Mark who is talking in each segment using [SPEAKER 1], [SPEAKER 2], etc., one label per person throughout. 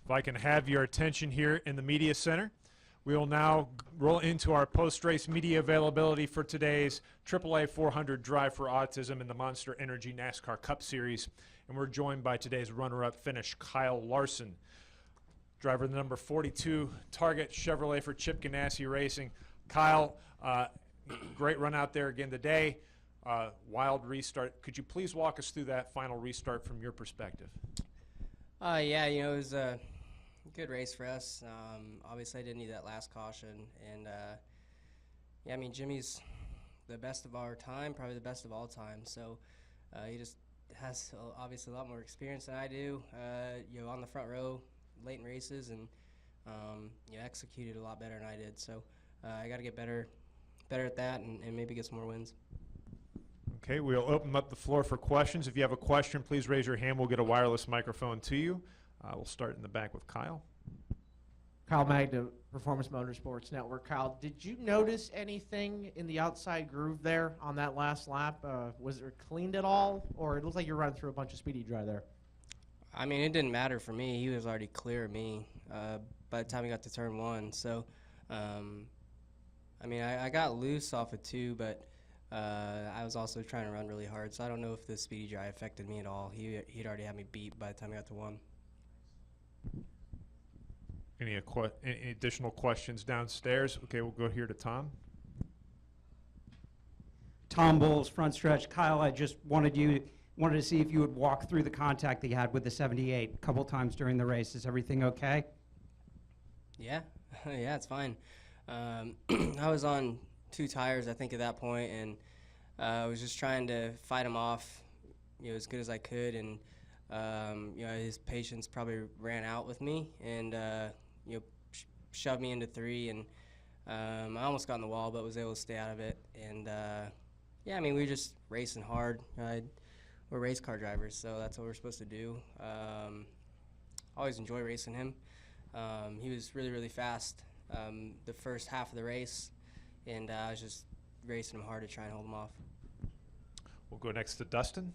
[SPEAKER 1] If I can have your attention here in the Media Center, we will now roll into our post-race media availability for today's AAA 400 Drive for Autism in the Monster Energy NASCAR Cup Series. And we're joined by today's runner-up finish, Kyle Larson, driver of the number 42 Target Chevrolet for Chip Ganassi Racing. Kyle, great run out there again today. Wild restart. Could you please walk us through that final restart from your perspective?
[SPEAKER 2] Yeah, you know, it was a good race for us. Obviously, I didn't need that last caution. And, yeah, I mean, Jimmie's the best of our time, probably the best of all time. So he just has obviously a lot more experience than I do, you know, on the front row, late in races, and, you know, executed a lot better than I did. So I got to get better at that and maybe get some more wins.
[SPEAKER 1] Okay, we'll open up the floor for questions. If you have a question, please raise your hand. We'll get a wireless microphone to you. We'll start in the back with Kyle.
[SPEAKER 3] Kyle Magda, Performance Motorsports Network. Kyle, did you notice anything in the outside groove there on that last lap? Was it cleaned at all, or it looks like you're running through a bunch of speedy dry there?
[SPEAKER 2] I mean, it didn't matter for me. He was already clear of me by the time we got to turn one. So, I mean, I got loose off of two, but I was also trying to run really hard. So I don't know if the speedy dry affected me at all. He'd already had me beat by the time I got to one.
[SPEAKER 1] Any additional questions downstairs? Okay, we'll go here to Tom.
[SPEAKER 4] Tom Bowles, front stretch. Kyle, I just wanted to see if you would walk through the contact that you had with the 78 a couple times during the race. Is everything okay?
[SPEAKER 2] Yeah, yeah, it's fine. I was on 2 tires, I think, at that point, and I was just trying to fight him off, you know, as good as I could, and you know, his patience probably ran out with me, and you know, shoved me into 3, and I almost got in the wall, but was able to stay out of it. And yeah, I mean, we were just racing hard. We're race car drivers, so that's what we're supposed to do. Always enjoy racing him. He was really, really fast the first half of the race, and I was just racing him hard to try and hold him off.
[SPEAKER 1] We'll go next to Dustin.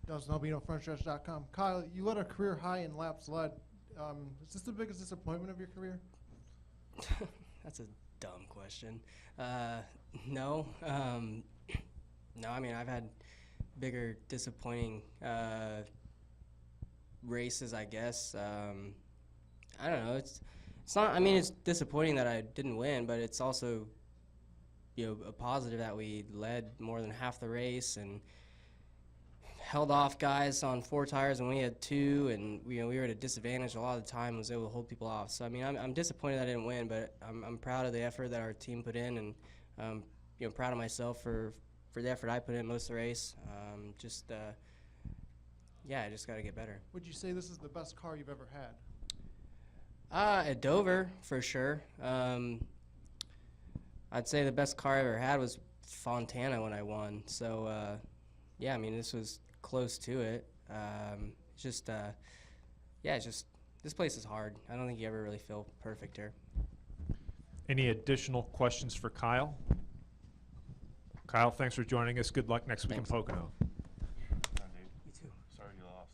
[SPEAKER 5] Dustin Albino, frontstretch.com. Kyle, you led a career high in laps led. Is this the biggest disappointment of your career?
[SPEAKER 2] That's a dumb question. No. No, I mean, I've had bigger disappointing races, I guess. I don't know. It's not. I mean, it's disappointing that I didn't win, but it's also, you know, a positive that we led more than half the race and held off guys on 4 tires when we had 2, and you know, we were at a disadvantage a lot of the time and was able to hold people off. So I mean, I'm disappointed that I didn't win, but I'm proud of the effort that our team put in, and you know, proud of myself for the effort I put in most of the race. Yeah, I just got to get better.
[SPEAKER 5] Would you say this is the best car you've ever had?
[SPEAKER 2] At Dover, for sure. I'd say the best car I ever had was Fontana when I won. So yeah, I mean, this was close to it. Yeah, it's just, this place is hard. I don't think you ever really feel perfect here.
[SPEAKER 1] Any additional questions for Kyle? Kyle, thanks for joining us. Good luck next week in Pocono.
[SPEAKER 2] You too.
[SPEAKER 6] Sorry you lost.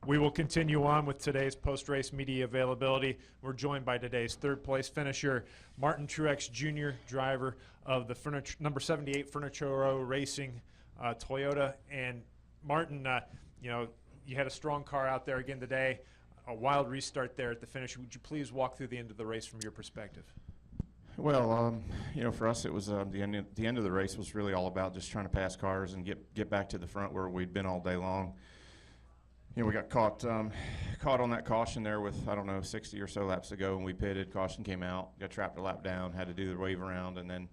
[SPEAKER 1] We will continue on with today's post-race media availability. We're joined by today's third-place finisher, Martin Truex Jr., driver of the number 78 Furniture Racing Toyota. And Martin, you know, you had a strong car out there again today, a wild restart there at the finish. Would you please walk through the end of the race from your perspective?
[SPEAKER 6] Well, you know, for us it was the end of the race was really all about just trying to pass cars and get back to the front where we'd been all day long. You know, we got caught on that caution there with, I don't know, 60 or so laps ago, and we pitted. Caution came out, got trapped a lap down, had to do the wave around, and then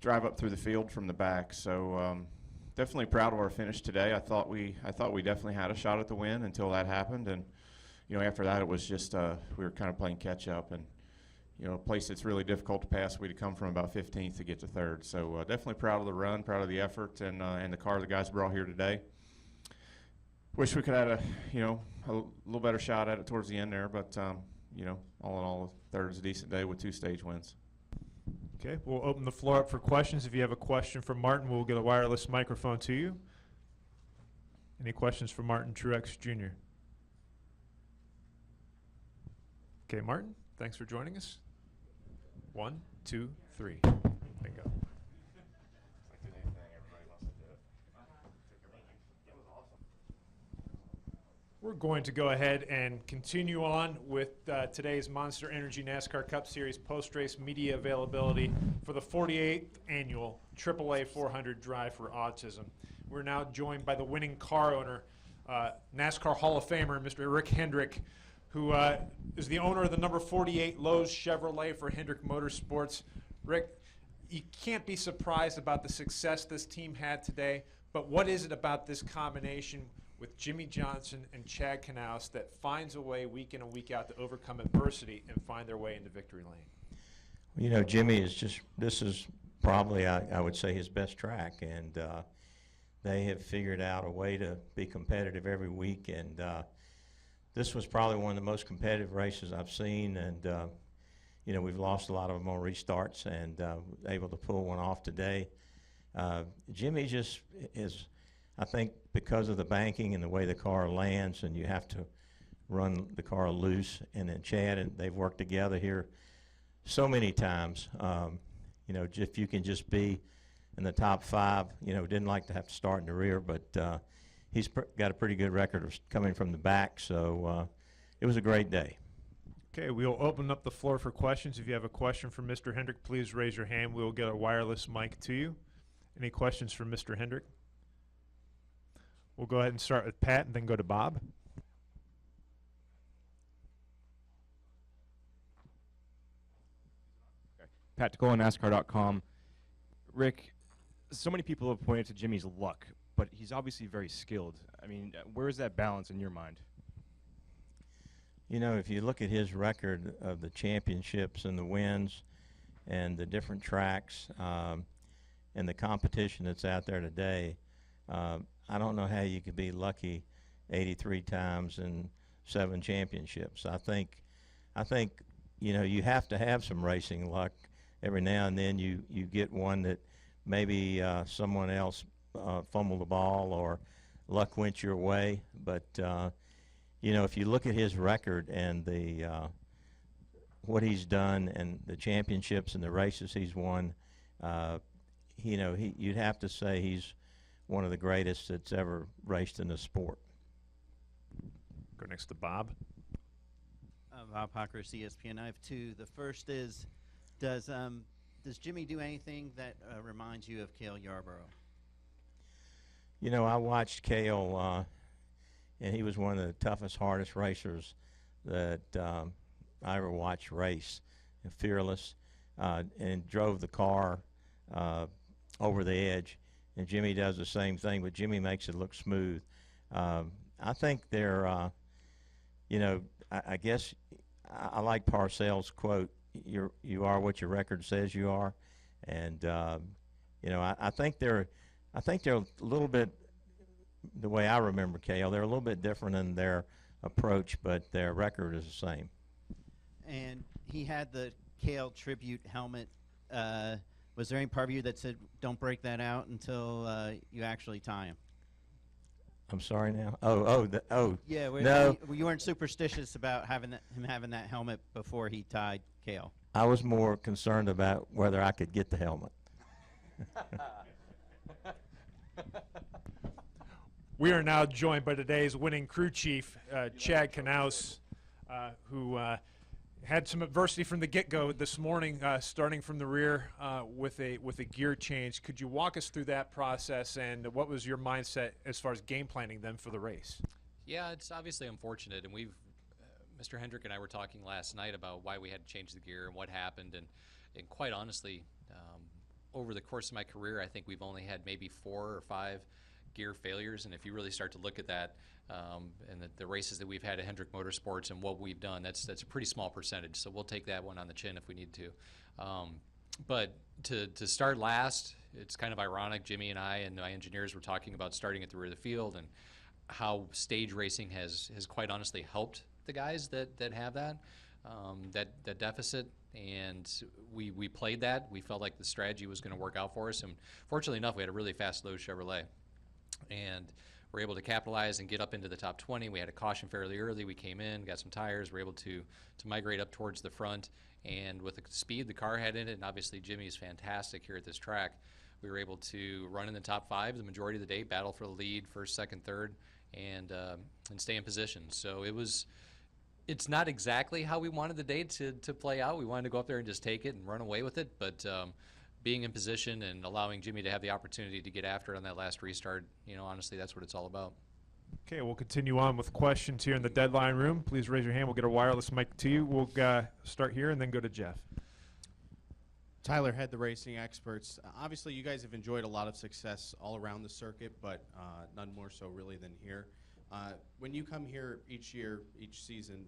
[SPEAKER 6] drive up through the field from the back. So definitely proud of our finish today. I thought we definitely had a shot at the win until that happened, and you know, after that it was just we were kind of playing catch up, and you know, a place that's really difficult to pass. We'd come from about 15th to get to 3rd. So definitely proud of the run, proud of the effort, and the car the guys brought here today. Wish we could have had a little better shot at it towards the end there, but you know, all in all, 3rd is a decent day with 2 stage wins.
[SPEAKER 1] Okay, we'll open the floor up for questions. If you have a question for Martin, we'll get a wireless microphone to you. Any questions for Martin Truex Jr.? Okay, Martin, thanks for joining us. 1, 2, 3. Bingo. We're going to go ahead and continue on with today's Monster Energy NASCAR Cup Series post-race media availability for the 48th annual AAA 400 Drive for Autism. We're now joined by the winning car owner, NASCAR Hall of Famer, Mr. Rick Hendrick, who is the owner of the number 48 Lowe's Chevrolet for Hendrick Motorsports. Rick, you can't be surprised about the success this team had today, but what is it about this combination with Jimmie Johnson and Chad Knaus that finds a way week in and week out to overcome adversity and find their way into victory lane?
[SPEAKER 7] You know, Jimmie is just, this is probably, I would say, his best track, and they have figured out a way to be competitive every week, and this was probably one of the most competitive races I've seen, and you know, we've lost a lot of them on restarts and able to pull one off today. Jimmie just is, I think, because of the banking and the way the car lands, and you have to run the car loose, and then Chad, and they've worked together here so many times. You know, if you can just be in the top 5, you know, didn't like to have to start in the rear, but he's got a pretty good record of coming from the back, so it was a great day.
[SPEAKER 1] Okay, we'll open up the floor for questions. If you have a question for Mr. Hendrick, please raise your hand. We'll get a wireless mic to you. Any questions for Mr. Hendrick? We'll go ahead and start with Pat and then go to Bob.
[SPEAKER 8] Pat Ticola, NASCAR.com. Rick, so many people have pointed to Jimmie's luck, but he's obviously very skilled. I mean, where is that balance in your mind?
[SPEAKER 7] You know, if you look at his record of the championships and the wins and the different tracks and the competition that's out there today, I don't know how you could be lucky 83 times and 7 championships. I think, you know, you have to have some racing luck every now and then. You get one that maybe someone else fumbled the ball or luck went your way. But you know, if you look at his record and the what he's done and the championships and the races he's won, you know, you'd have to say he's one of the greatest that's ever raced in the sport.
[SPEAKER 1] Go next to Bob.
[SPEAKER 9] Bob Hocker, ESPN. I have 2. The first is, does Jimmie do anything that reminds you of Cale Yarborough?
[SPEAKER 7] You know, I watched Cale, and he was one of the toughest, hardest racers that I ever watched race. And fearless, and drove the car over the edge. And Jimmie does the same thing, but Jimmie makes it look smooth. I think they're, you know, I guess I like Parcells' quote, you are what your record says you are. And, you know, I think they're a little bit, the way I remember Cale, they're a little bit different in their approach, but their record is the same.
[SPEAKER 9] And he had the Cale tribute helmet. Was there any part of you that said, don't break that out until you actually tie him?
[SPEAKER 7] I'm sorry now? Oh.
[SPEAKER 9] Yeah,
[SPEAKER 7] no.
[SPEAKER 9] You weren't superstitious about him having that helmet before he tied Cale.
[SPEAKER 7] I was more concerned about whether I could get the helmet.
[SPEAKER 1] We are now joined by today's winning crew chief, Chad Knaus, who had some adversity from the get-go this morning, starting from the rear with a gear change. Could you walk us through that process, and what was your mindset as far as game planning then for the race?
[SPEAKER 10] Yeah, it's obviously unfortunate, and we've Mr. Hendrick and I were talking last night about why we had to change the gear and what happened, and quite honestly, over the course of my career, I think we've only had maybe 4 or 5 gear failures, and if you really start to look at that, and the races that we've had at Hendrick Motorsports and what we've done, that's a pretty small percentage. So we'll take that one on the chin if we need to. But to start last, it's kind of ironic. Jimmie and I and my engineers were talking about starting at the rear of the field and how stage racing has quite honestly helped the guys that have that deficit. And we played that. We felt like the strategy was going to work out for us. And fortunately enough, we had a really fast Lowe's Chevrolet. And were able to capitalize and get up into the top 20. We had a caution fairly early. We came in, got some tires, were able to migrate up towards the front. And with the speed the car had in it, and obviously Jimmie's fantastic here at this track, we were able to run in the top 5 the majority of the day, battle for the lead, first, second, third, and stay in position. So it's not exactly how we wanted the day to play out. We wanted to go up there and just take it and run away with it, but being in position and allowing Jimmie to have the opportunity to get after it on that last restart, honestly, that's what it's all about.
[SPEAKER 1] Okay, we'll continue on with questions here in the deadline room. Please raise your hand. We'll get a wireless mic to you. We'll start here and then go to Jeff.
[SPEAKER 11] Tyler Head, the racing experts. Obviously, you guys have enjoyed a lot of success all around the circuit, but none more so really than here. When you come here each year, each season,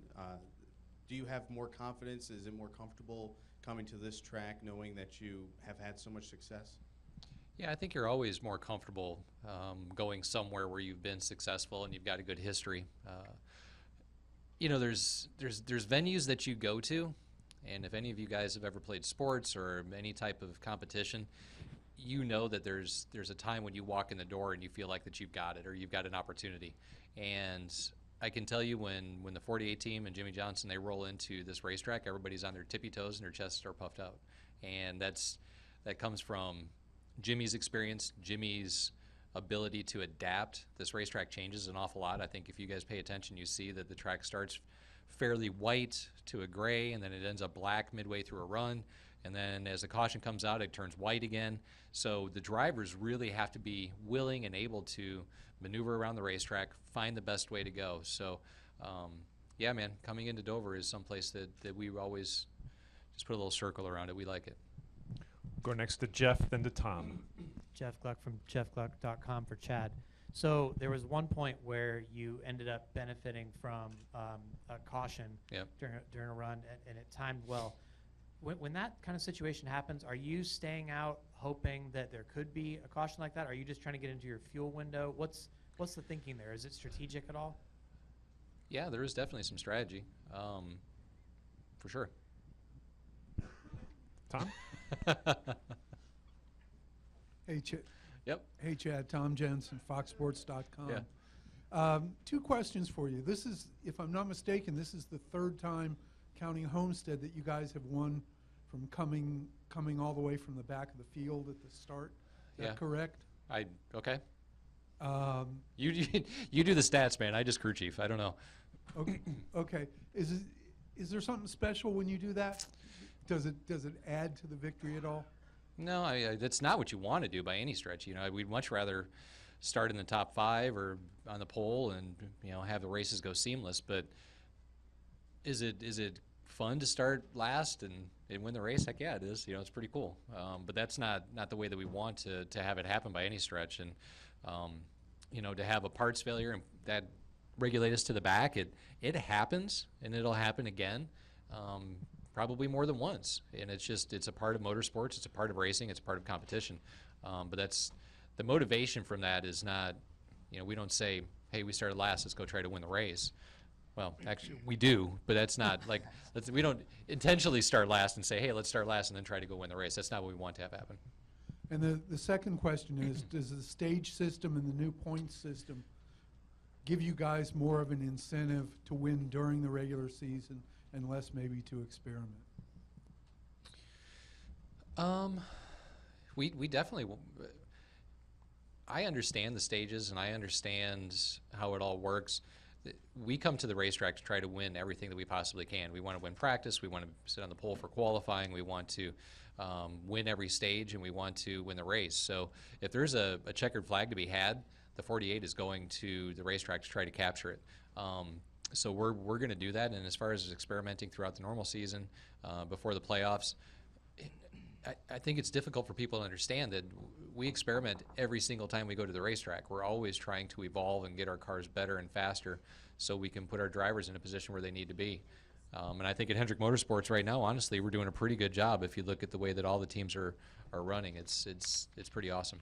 [SPEAKER 11] do you have more confidence? Is it more comfortable coming to this track knowing that you have had so much success?
[SPEAKER 10] Yeah, I think you're always more comfortable going somewhere where you've been successful and you've got a good history. There's venues that you go to, and if any of you guys have ever played sports or any type of competition, you know that there's a time when you walk in the door and you feel like that you've got it or you've got an opportunity. And I can tell you when the 48 team and Jimmie Johnson, they roll into this racetrack, everybody's on their tippy toes and their chests are puffed out. And that comes from Jimmie's experience, Jimmie's ability to adapt. This racetrack changes an awful lot. I think if you guys pay attention, you see that the track starts fairly white to a gray, and then it ends up black midway through a run. And then as the caution comes out, it turns white again. So the drivers really have to be willing and able to maneuver around the racetrack, find the best way to go. So, yeah, man, coming into Dover is someplace that we always just put a little circle around it. We like it.
[SPEAKER 1] Go next to Jeff, then to Tom.
[SPEAKER 12] Jeff Gluck from jeffgluck.com for Chad. So there was one point where you ended up benefiting from a caution during a run, and it timed well. When that kind of situation happens, are you staying out hoping that there could be a caution like that? Are you just trying to get into your fuel window? What's the thinking there? Is it strategic at all?
[SPEAKER 10] Yeah, there is definitely some strategy, for sure.
[SPEAKER 1] Tom?
[SPEAKER 13] Hey,
[SPEAKER 10] Yep.
[SPEAKER 13] Hey, Chad. Tom Jensen, FoxSports.com.
[SPEAKER 10] Yeah.
[SPEAKER 13] 2 questions for you. This is, if I'm not mistaken, this is the 3rd time, counting Homestead, that you guys have won from coming all the way from the back of the field at the start. Is that correct?
[SPEAKER 10] Okay. You do the stats, man. I just crew chief. I don't know.
[SPEAKER 13] Okay. Is there something special when you do that? Does it add to the victory at all?
[SPEAKER 10] No, that's not what you want to do by any stretch. We'd much rather start in the top 5 or on the pole and have the races go seamless. But is it fun to start last and win the race? Heck yeah, it is. It's pretty cool. But that's not the way that we want to have it happen by any stretch. And to have a parts failure and that regulate us to the back, it happens and it'll happen again. Probably more than once, and it's a part of motorsports, it's a part of racing, it's a part of competition, but that's the motivation from that is not, we don't say, hey, we started last, let's go try to win the race. Well, actually we do, but that's not like, we don't intentionally start last and say, hey, let's start last and then try to go win the race. That's not what we want to have happen.
[SPEAKER 13] And the second question is, does the stage system and the new points system give you guys more of an incentive to win during the regular season and less maybe to experiment?
[SPEAKER 10] We definitely, I understand the stages and I understand how it all works. We come to the racetrack to try to win everything that we possibly can. We want to win practice, we want to sit on the pole for qualifying, we want to win every stage, and we want to win the race. So if there's a checkered flag to be had, the 48 is going to the racetrack to try to capture it. So we're going to do that. And as far as experimenting throughout the normal season, before the playoffs, I think it's difficult for people to understand that we experiment every single time we go to the racetrack. We're always trying to evolve and get our cars better and faster so we can put our drivers in a position where they need to be. And I think at Hendrick Motorsports right now, honestly, we're doing a pretty good job. If you look at the way that all the teams are running, it's pretty awesome.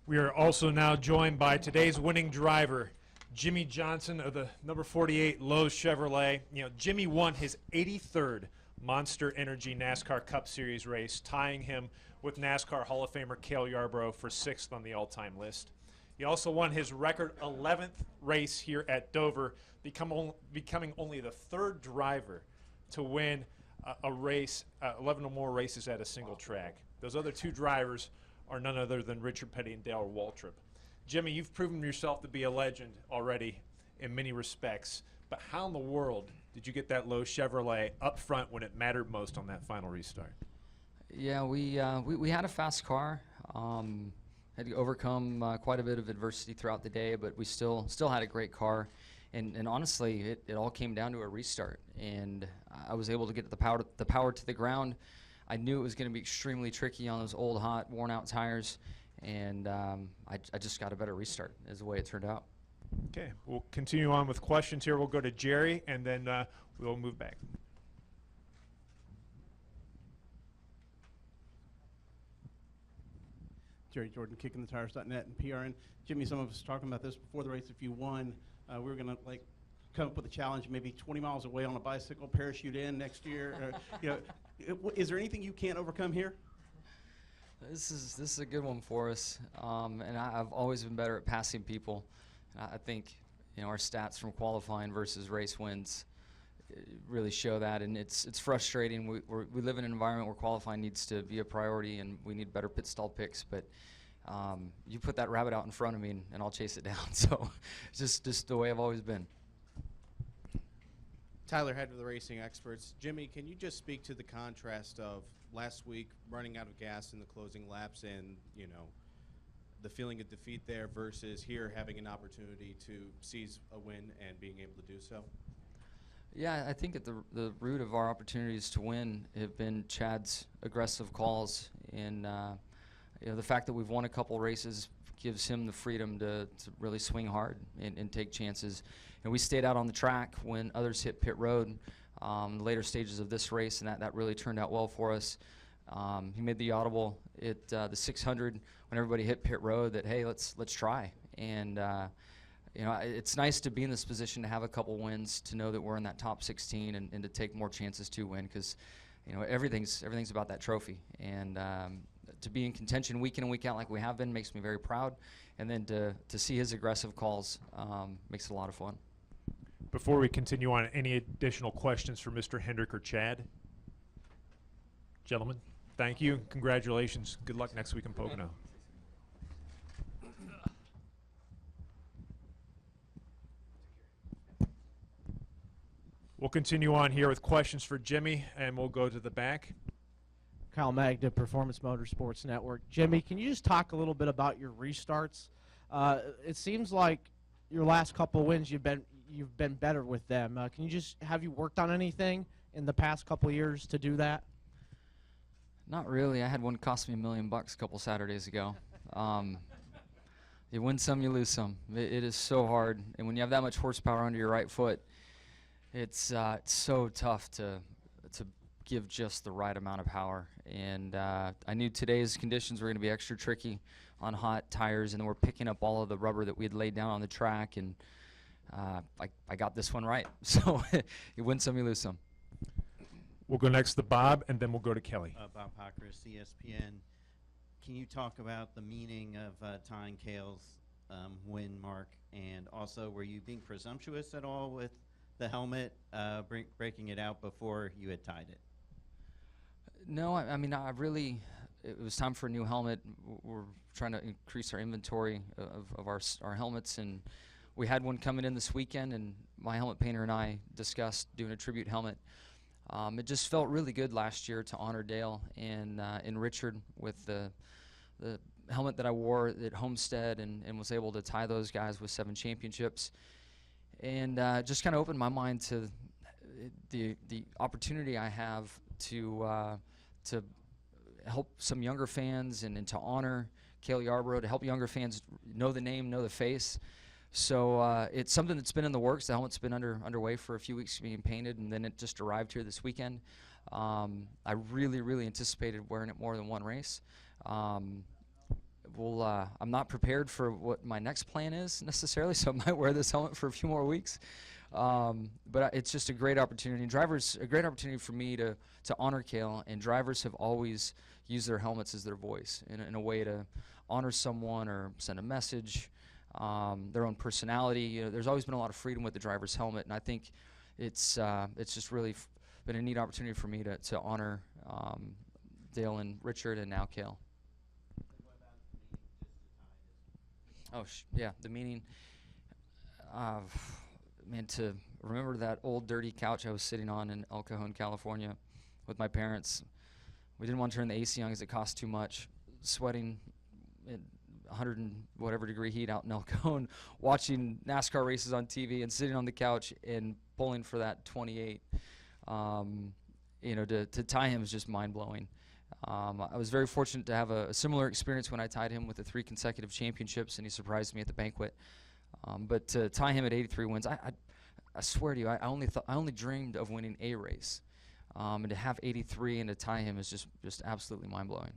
[SPEAKER 1] We are also now joined by today's winning driver, Jimmie Johnson of the number 48 Lowe's Chevrolet. Jimmie won his 83rd Monster Energy NASCAR Cup Series race, tying him with NASCAR Hall of Famer Cale Yarborough for 6th on the all-time list. He also won his record 11th race here at Dover, becoming only the third driver to win a race, 11 or more races at a single track. Those other two drivers are none other than Richard Petty and Dale Waltrip. Jimmie, you've proven yourself to be a legend already in many respects, but how in the world did you get that low Chevrolet up front when it mattered most on that final restart?
[SPEAKER 14] Yeah, we had a fast car. Had to overcome quite a bit of adversity throughout the day, but we still had a great car. And honestly, it all came down to a restart. And I was able to get the power to the ground. I knew it was going to be extremely tricky on those old, hot, worn-out tires. And I just got a better restart is the way it turned out.
[SPEAKER 1] Okay, we'll continue on with questions here. We'll go to Jerry, and then we'll move back.
[SPEAKER 11] Jerry Jordan, kickingthetires.net and PRN. Jimmie, some of us talking about this before the race. If you won, we were going to come up with a challenge, maybe 20 miles away on a bicycle, parachute in next year. Is there anything you can't overcome here?
[SPEAKER 14] This is a good one for us, and I've always been better at passing people. I think our stats from qualifying versus race wins really show that, and it's frustrating. We live in an environment where qualifying needs to be a priority, and we need better pit stall picks. But you put that rabbit out in front of me, and I'll chase it down. So it's just the way I've always been.
[SPEAKER 11] Tyler, head of the racing experts. Jimmie, can you just speak to the contrast of last week running out of gas in the closing laps and the feeling of defeat there versus here having an opportunity to seize a win and being able to do so?
[SPEAKER 14] Yeah, I think at the root of our opportunities to win have been Chad's aggressive calls, and the fact that we've won a couple races gives him the freedom to really swing hard and take chances. And we stayed out on the track when others hit pit road in the later stages of this race, and that really turned out well for us. He made the audible at the 600 when everybody hit pit road that, hey, let's try. And it's nice to be in this position to have a couple wins, to know that we're in that top 16 and to take more chances to win, because everything's about that trophy. And to be in contention week in and week out like we have been makes me very proud. And then to see his aggressive calls makes it a lot of fun.
[SPEAKER 1] Before we continue on, any additional questions for Mr. Hendrick or Chad? Gentlemen, thank you. Congratulations. Good luck next week in Pocono. We'll continue on here with questions for Jimmie, and we'll go to the back.
[SPEAKER 3] Kyle Magda, Performance Motorsports Network. Jimmie, can you just talk a little bit about your restarts? It seems like your last couple wins, you've been better with them. Have you worked on anything in the past couple years to do that?
[SPEAKER 14] Not really. I had one cost me $1 million a couple Saturdays ago. You win some, you lose some. It is so hard, and when you have that much horsepower under your right foot, it's so tough to give just the right amount of power. And I knew today's conditions were going to be extra tricky on hot tires, and then we're picking up all of the rubber that we had laid down on the track, and I got this one right. So you win some, you lose some.
[SPEAKER 1] We'll go next to Bob, and then we'll go to Kelly.
[SPEAKER 9] Bob Pockris, ESPN. Can you talk about the meaning of tying Cale's win mark, and also were you being presumptuous at all with the helmet, breaking it out before you had tied it?
[SPEAKER 14] No, I mean, it was time for a new helmet. We're trying to increase our inventory of our helmets, and we had one coming in this weekend, and my helmet painter and I discussed doing a tribute helmet. It just felt really good last year to honor Dale and Richard with the helmet that I wore at Homestead, and was able to tie those guys with 7 championships. And just kind of opened my mind to the opportunity I have to help some younger fans and to honor Cale Yarborough, to help younger fans know the name, know the face. So it's something that's been in the works. The helmet's been underway for a few weeks being painted, and then it just arrived here this weekend. I really anticipated wearing it more than one race. I'm not prepared for what my next plan is necessarily, so I might wear this helmet for a few more weeks. But it's just a great opportunity. A great opportunity for me to honor Cale, and drivers have always used their helmets as their voice in a way to honor someone or send a message. their own personality. You know, there's always been a lot of freedom with the driver's helmet, and I think it's just really been a neat opportunity for me to honor Dale and Richard and now Cale. Oh, yeah, the meaning. Man, to remember that old dirty couch I was sitting on in El Cajon, California with my parents. We didn't want to turn the AC on because it cost too much. Sweating at 100 and whatever degree heat out in El Cajon, watching NASCAR races on TV and sitting on the couch and pulling for that 28. You know, to tie him is just mind-blowing. I was very fortunate to have a similar experience when I tied him with the 3 consecutive championships, and he surprised me at the banquet. But to tie him at 83 wins, I swear to you, I only dreamed of winning a race. And to have 83 and to tie him is just absolutely mind-blowing.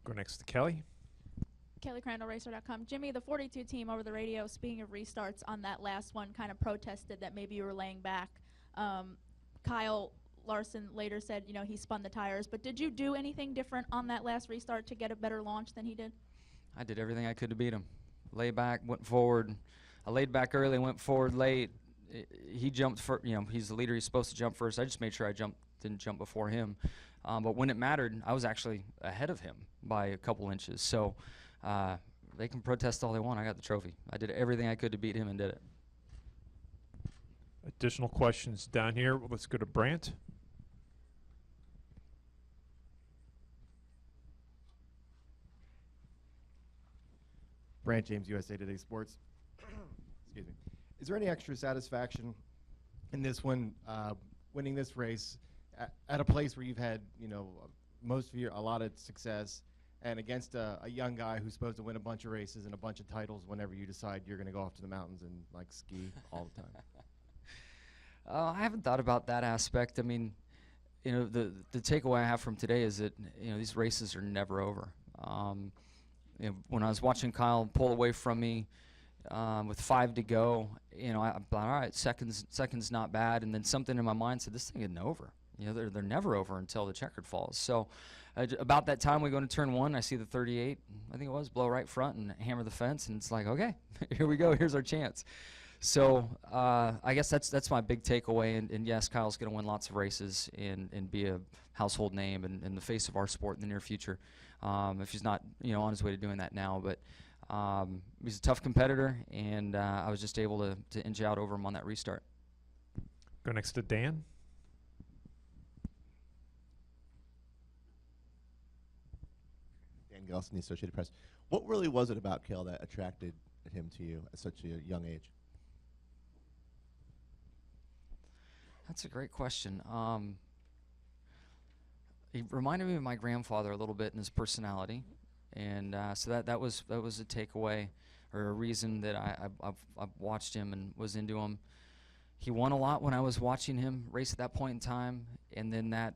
[SPEAKER 1] Go next to Kelly.
[SPEAKER 15] Kelly Crandall, Racer.com. Jimmie, the 42 team over the radio, speaking of restarts, on that last one kind of protested that maybe you were laying back. Kyle Larson later said, you know, he spun the tires. But did you do anything different on that last restart to get a better launch than he did?
[SPEAKER 14] I did everything I could to beat him. Lay back, went forward. I laid back early, went forward late. He jumped first. You know, he's the leader. He's supposed to jump first. I just made sure I didn't jump before him. But when it mattered, I was actually ahead of him by a couple inches. So they can protest all they want. I got the trophy. I did everything I could to beat him and did it.
[SPEAKER 1] Additional questions down here. Let's go to Brant.
[SPEAKER 16] Brant James, USA Today Sports. Excuse me. Is there any extra satisfaction in this one, winning this race at a place where you've had, you know, a lot of success, and against a young guy who's supposed to win a bunch of races and a bunch of titles whenever you decide you're going to go off to the mountains and like ski all the time?
[SPEAKER 14] I haven't thought about that aspect. I mean, you know, the takeaway I have from today is that, you know, these races are never over. You know, when I was watching Kyle pull away from me with 5 to go, you know, I thought, all right, seconds not bad, and then something in my mind said, this thing isn't over. You know, they're never over until the checkered falls. So about that time we go into turn 1, I see the 38, I think it was, blow right front and hammer the fence, and it's like, okay, here we go, here's our chance. So I guess that's my big takeaway, and yes, Kyle's going to win lots of races and be a household name and the face of our sport in the near future. If he's not, you know, on his way to doing that now, but he's a tough competitor, and I was just able to inch out over him on that restart.
[SPEAKER 1] Go next to Dan.
[SPEAKER 17] Dan Gelson, the Associated Press. What really was it about Cale that attracted him to you at such a young age?
[SPEAKER 14] That's a great question. He reminded me of my grandfather a little bit in his personality, and so that was a takeaway or a reason that I've watched him and was into him. He won a lot when I was watching him race at that point in time, and then that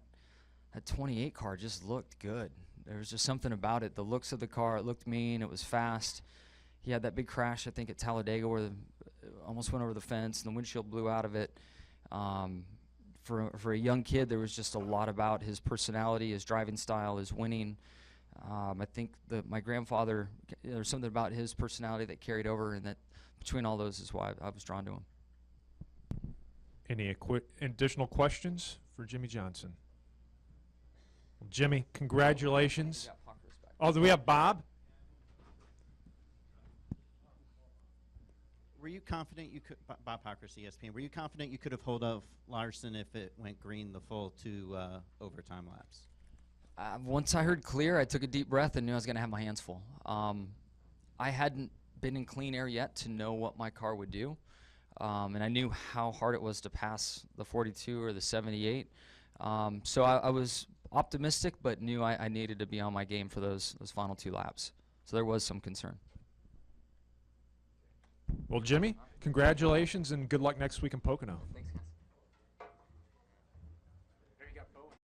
[SPEAKER 14] 28 car just looked good. There was just something about it. The looks of the car, it looked mean, it was fast. He had that big crash, I think, at Talladega where almost went over the fence and the windshield blew out of it. For a young kid, there was just a lot about his personality, his driving style, his winning. I think my grandfather, there's something about his personality that carried over, and that between all those is why I was drawn to him.
[SPEAKER 1] Any additional questions for Jimmie Johnson? Well, Jimmie, congratulations. Oh, do we have Bob?
[SPEAKER 9] Were you confident you could, Bob Pockers, ESPN, were you confident you could have held off Larson if it went green the full 2 overtime laps?
[SPEAKER 14] Once I heard clear, I took a deep breath and knew I was going to have my hands full. I hadn't been in clean air yet to know what my car would do, and I knew how hard it was to pass the 42 or the 78. So I was optimistic, but knew I needed to be on my game for those final 2 laps. So there was some concern.
[SPEAKER 1] Well, Jimmie, congratulations and good luck next week in Pocono.
[SPEAKER 14] Thanks.